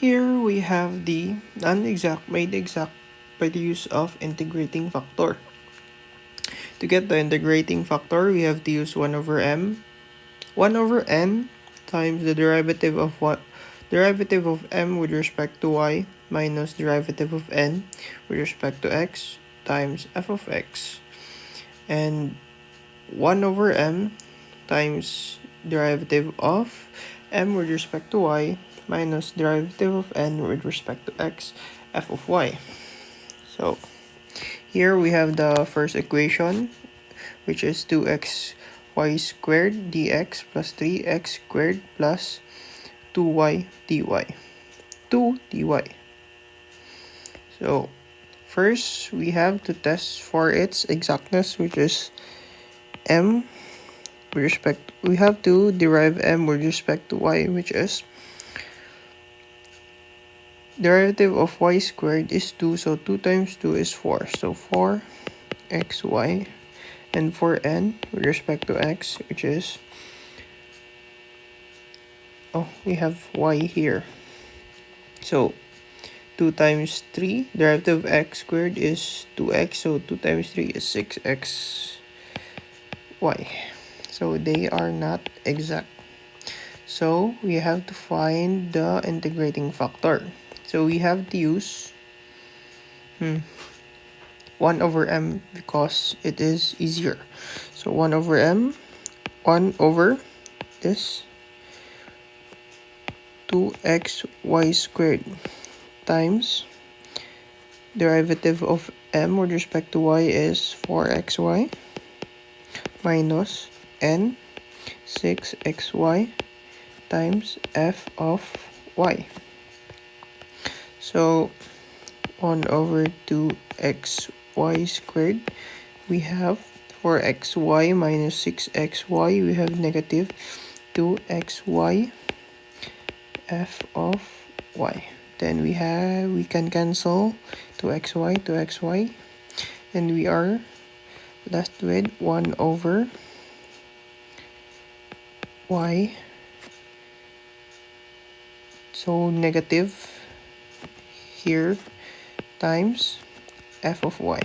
Here we have the non-exact made exact by the use of integrating factor. To get the integrating factor, we have to use 1 over m. 1 over n times the derivative of m with respect to y minus derivative of n with respect to x times f of x. And 1 over m times derivative of m with respect to y minus derivative of n with respect to x, f of y. So here we have the first equation, which is 2x y squared dx plus 3x squared plus 2y dy. 2 dy. So first we have to test for its exactness, which is m with respect, we have to derive m with respect to y, which is derivative of y squared is 2, so 2 times 2 is 4, so 4xy. And for n with respect to x, which is, we have y here, so 2 times 3, derivative of x squared is 2x, so 2 times 3 is 6xy. So they are not exact. So we have to find the integrating factor. So we have to use 1 over m because it is easier. So 1 over m, 1 over this 2xy squared times derivative of m with respect to y is 4xy minus n 6xy times f of y. So 1 over 2xy squared, we have 4xy minus 6xy, we have negative 2xy f of y. Then we can cancel 2xy, and we are left with 1 over y, so negative here times f of y.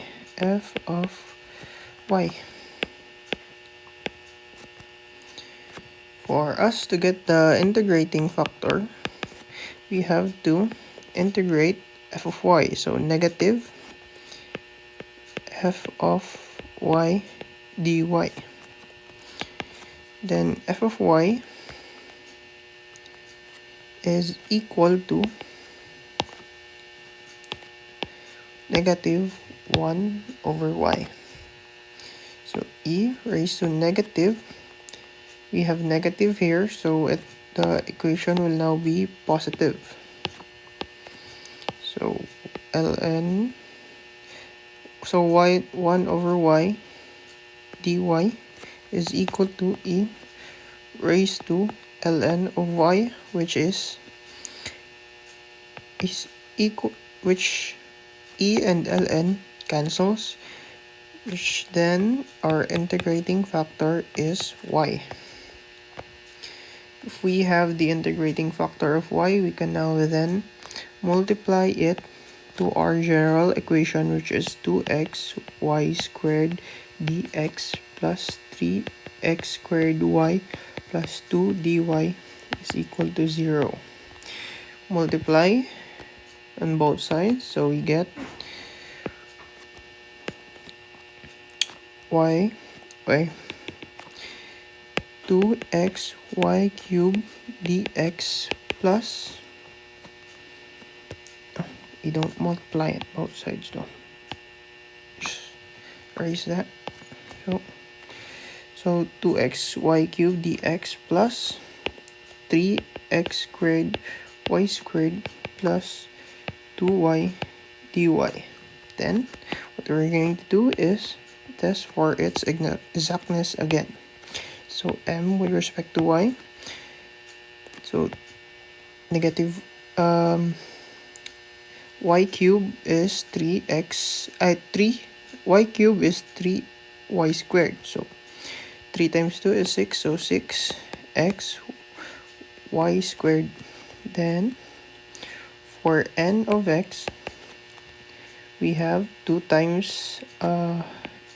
For us to get the integrating factor, we have to integrate f of y, so negative f of y dy. Then f of y is equal to negative 1 over y. So e raised to negative, we have negative here, so the equation will now be positive. So ln, so y 1 over y dy is equal to e raised to ln of y, which is equal, which e and ln cancels, which then our integrating factor is y. If we have the integrating factor of y, we can now then multiply it to our general equation, which is 2xy squared dx plus 3x squared y plus 2 dy is equal to 0. Multiply on both sides, so we get y 2xy cubed dx plus, you don't multiply it both sides though, just erase that. So 2xy cubed dx plus 3x squared y squared plus 2y dy. Then what we're going to do is test for its exactness again. So m with respect to y, so negative y cube is 3y cube is 3y squared, so 3 times 2 is 6, so 6x y squared. Then for n of x, we have 2 times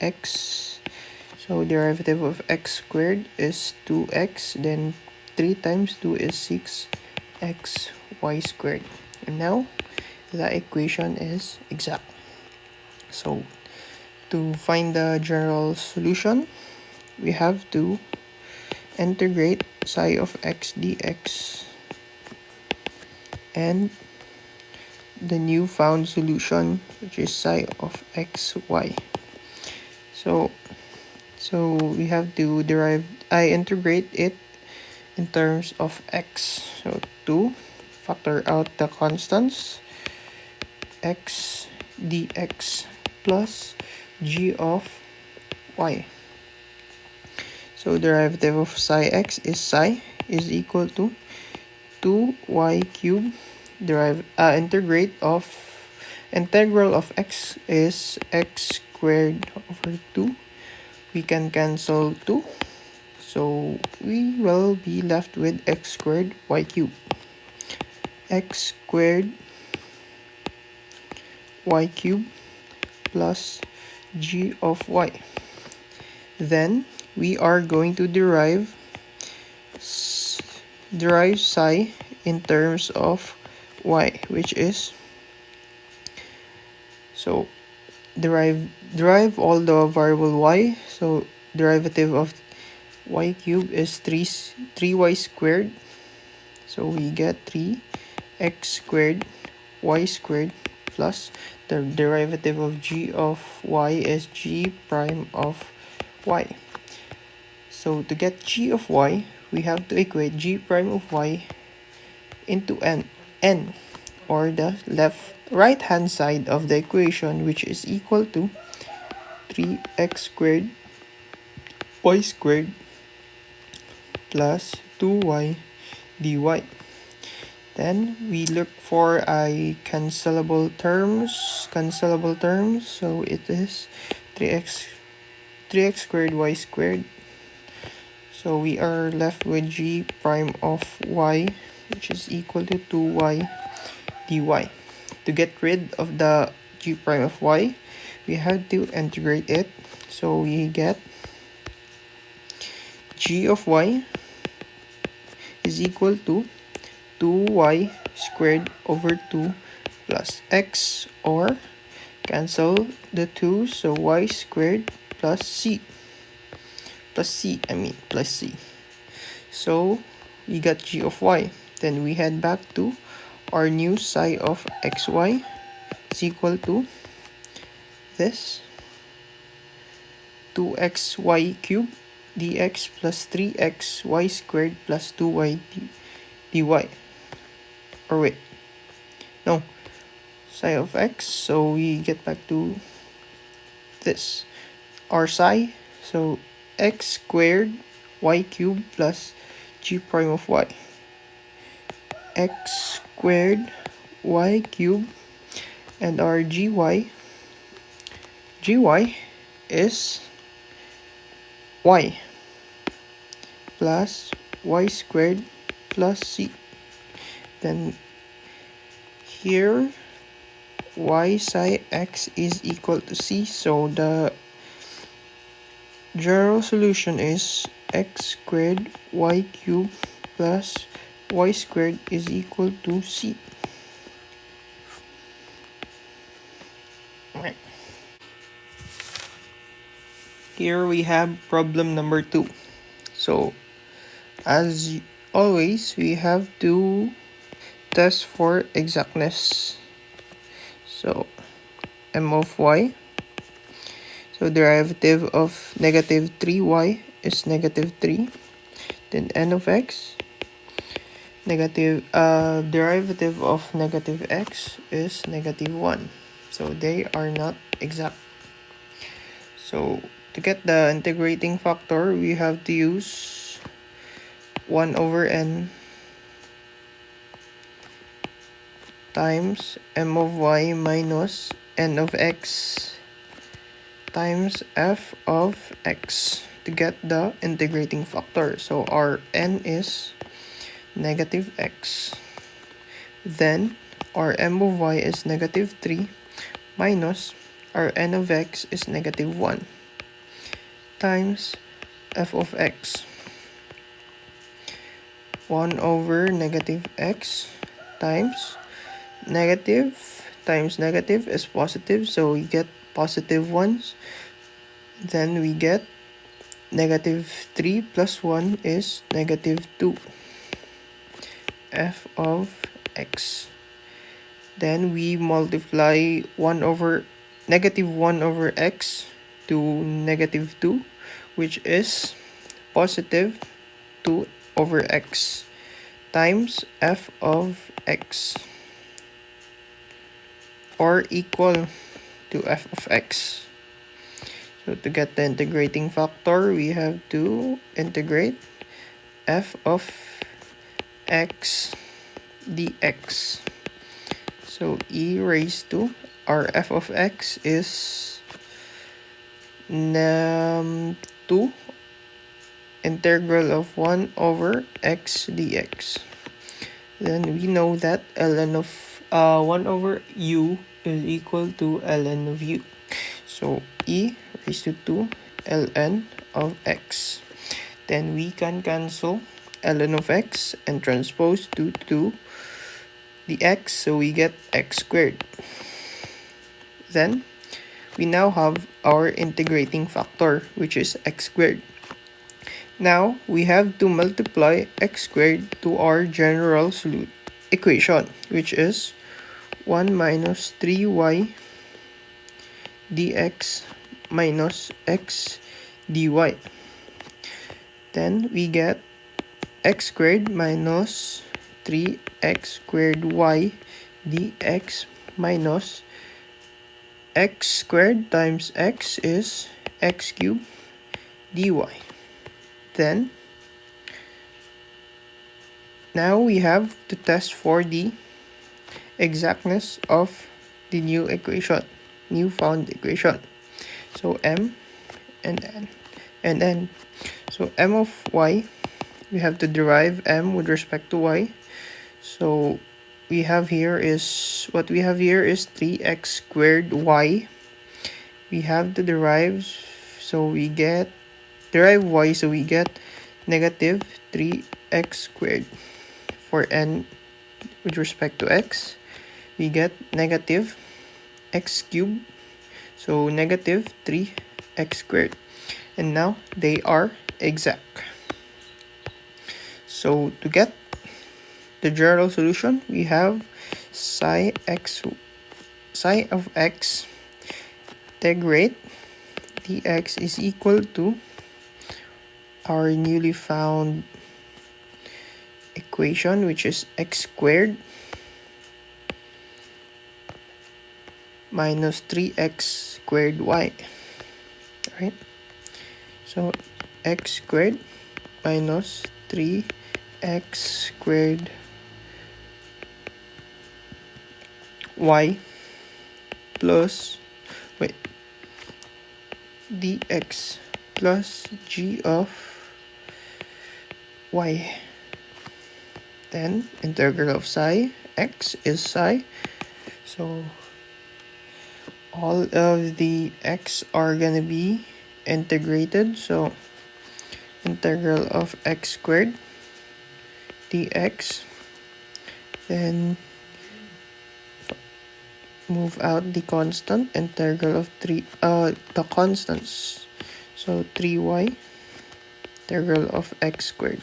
x. So derivative of x squared is 2x, then 3 times 2 is 6x y squared. And now the equation is exact. So to find the general solution, we have to integrate psi of x dx and the new found solution, which is psi of xy. So we have to integrate it in terms of x. So to factor out the constants, x dx plus g of y. So derivative of psi x is psi is equal to 2y cubed. Integral of x is x squared over 2. We can cancel 2. So we will be left with x squared y cubed. X squared y cubed plus g of y. Then we are going to derive psi in terms of y, which is, so derive all the variable y. So derivative of y cubed is 3y squared. So we get 3x squared y squared plus the derivative of g of y is g prime of y. So to get g of y, we have to equate g prime of y into n, or the right hand side of the equation, which is equal to 3x squared y squared plus 2y dy. Then we look for a cancelable terms. So it is 3x squared y squared. So we are left with g prime of y, which is equal to 2y dy. To get rid of the g prime of y, we have to integrate it. So we get g of y is equal to 2y squared over 2 plus x, or cancel the 2, so y squared plus c. So we got g of y. Then we head back to our new psi of xy is equal to this 2xy cubed dx plus 3xy squared plus 2y dy. Or wait, no, psi of x. So we get back to this, our psi. So x squared y cubed plus g prime of y. X squared y cubed, and our gy is y plus y squared plus c. Then here y psi x is equal to c. So the general solution is x squared y cubed plus y squared is equal to c. Right. Here we have problem number 2. So as always, we have to test for exactness. So m of y, so derivative of negative 3y is negative 3. Then n of x, derivative of negative x is negative 1. So they are not exact. So to get the integrating factor, we have to use 1 over n times m of y minus n of x times f of x to get the integrating factor. So our n is negative x. Then our m of y is negative 3 minus our n of x is negative 1 times f of x. 1 over negative x times negative times negative is positive, so we get positive ones. Then we get negative 3 plus 1 is negative 2 f of x. Then we multiply negative 1 over x to negative 2, which is positive 2 over x times f of x, or equal to f of x. So to get the integrating factor, we have to integrate f of x dx. So e raised to, our f of x is 2 integral of 1 over x dx. Then we know that ln of 1 over u is equal to ln of u. So e raised to 2 ln of x. Then we can cancel ln of x and transpose to the x, so we get x squared. Then we now have our integrating factor, which is x squared. Now we have to multiply x squared to our general equation, which is 1 minus 3y dx minus x dy. Then we get x squared minus 3x squared y dx minus x squared times x is x cubed dy. Then now we have to test for the exactness of the newfound equation. So m and n. So m of y, we have to derive m with respect to y. So what we have here is 3x squared y. We have to derive y, so we get negative 3x squared. For n with respect to x, we get negative x cubed, so negative 3x squared. And now they are exact. So to get the general solution, we have psi of x integrate dx is equal to our newly found equation, which is x squared minus 3x squared y. Right? So x squared minus 3x squared y plus dx plus g of y. Then integral of psi x is psi, so all of the x are gonna be integrated. So integral of x squared dx, then move out the constant, integral of the constants, so 3y integral of x squared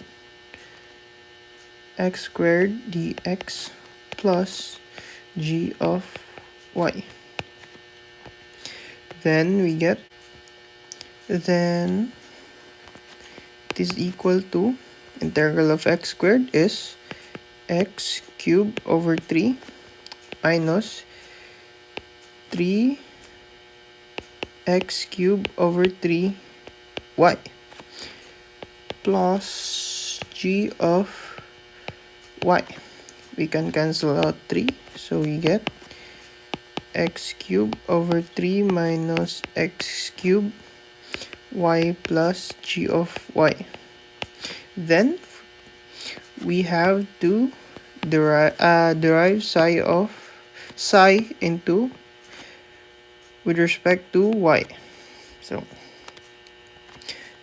dx plus g of y. Then we get, then it is equal to integral of x squared is x cubed over 3 minus 3x cubed over 3y plus g of y. We can cancel out 3, so we get x cubed over 3 minus x cubed y plus g of y. Then we have to derive psi into with respect to y. So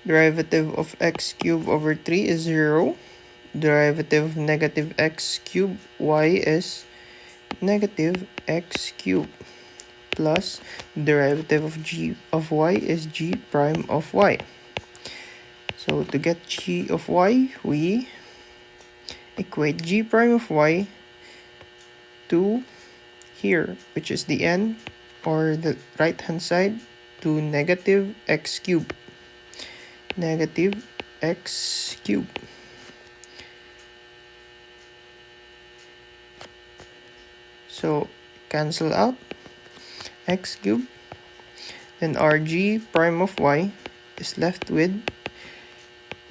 derivative of x cubed over 3 is 0. Derivative of negative x cubed y is negative x cubed plus derivative of g of y is g prime of y. So to get g of y, we equate g prime of y to here, which is the n, or the right hand side, to negative x cubed. Negative x cubed. So cancel out x cubed. Then our g prime of y is left with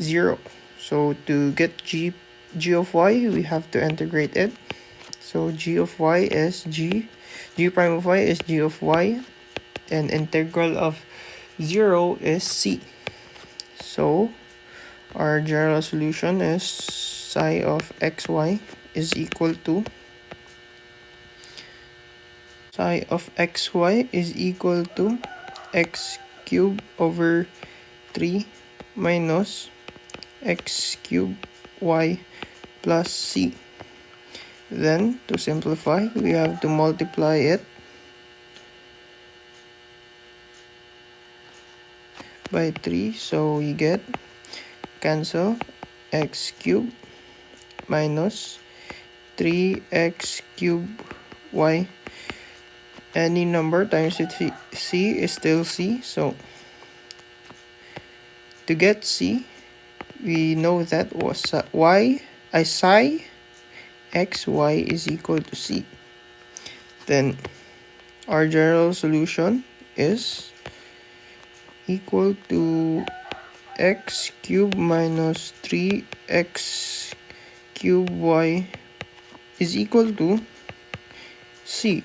0. So to get g of y, we have to integrate it. So g of y is g prime of y is g of y, and integral of 0 is c. So our general solution is psi of xy is equal to x cubed over 3 minus x cubed y plus c. Then to simplify, we have to multiply it by 3, so we get cancel x cubed minus 3x cubed y. Any number times c is still c, so to get c, we know that was psi xy is equal to c. Then our general solution is equal to x cubed minus 3x cubed y is equal to c.